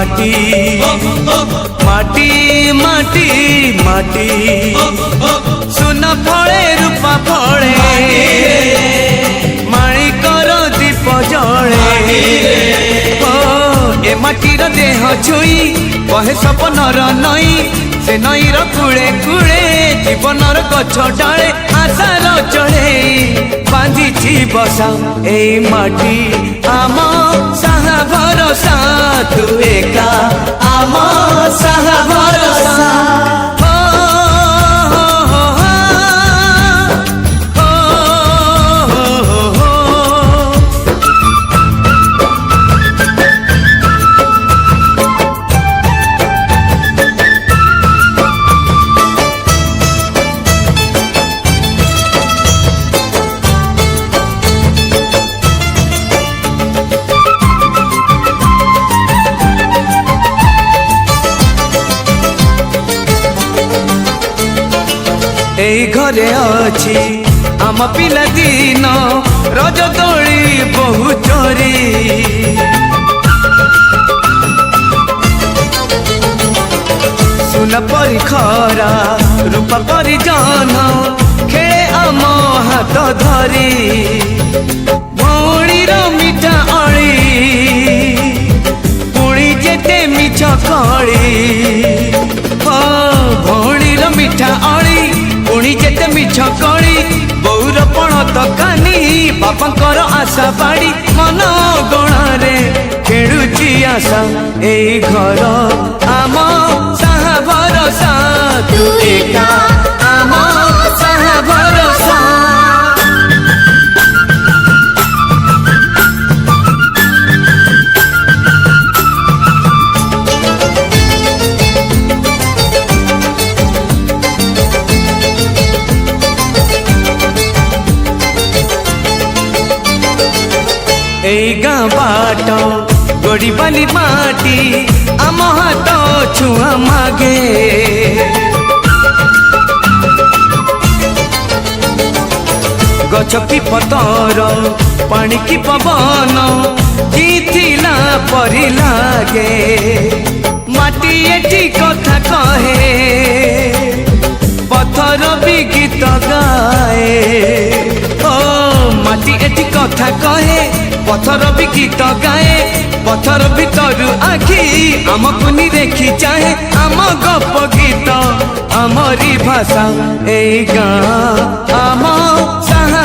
माटी माटी माटी माटी सुना फले रूपा फले माणिकर दीप जले ए माटीर देह छुई कहे सपनर नई से नईर कूले कूले जीवनर गछ डाले आशार चढ़े बांधी बसा ए माटी आम साहा भरोसा तू एका आम साहा भरोसा এই ঘরে অছি আম পিলা দিন রজ দোলি বহু চোরি সুনা পরি খরা রূপা পরি জন খেলে আম হাত ধরি ভৌণীর মিঠা অলি পুଣି যেতে মিছ কলি ভৌণীর মিঠা অলি पुणी जेते मिछ कली बौर पण तकानी बापांकर आशा बाड़ी मन गणारे खेलुची आशा ए घर आम साहा भरोसा तू एका आम साहा भरोसा এই গাঁ बाट गड़ी बाली माटी आम हाथ छुआ मागे गछ की पतर पानी की पवन जीथिला परी लागे माटी एठी कथा कहे पत्थर भी गीत गाए ओ माटी एठी कथा कहे पत्थर भी गीत गाए पत्थर भीतर आखि आमको नी देखी चाहे आम गप गीत आमरी भाषा ए गाँ आम साहा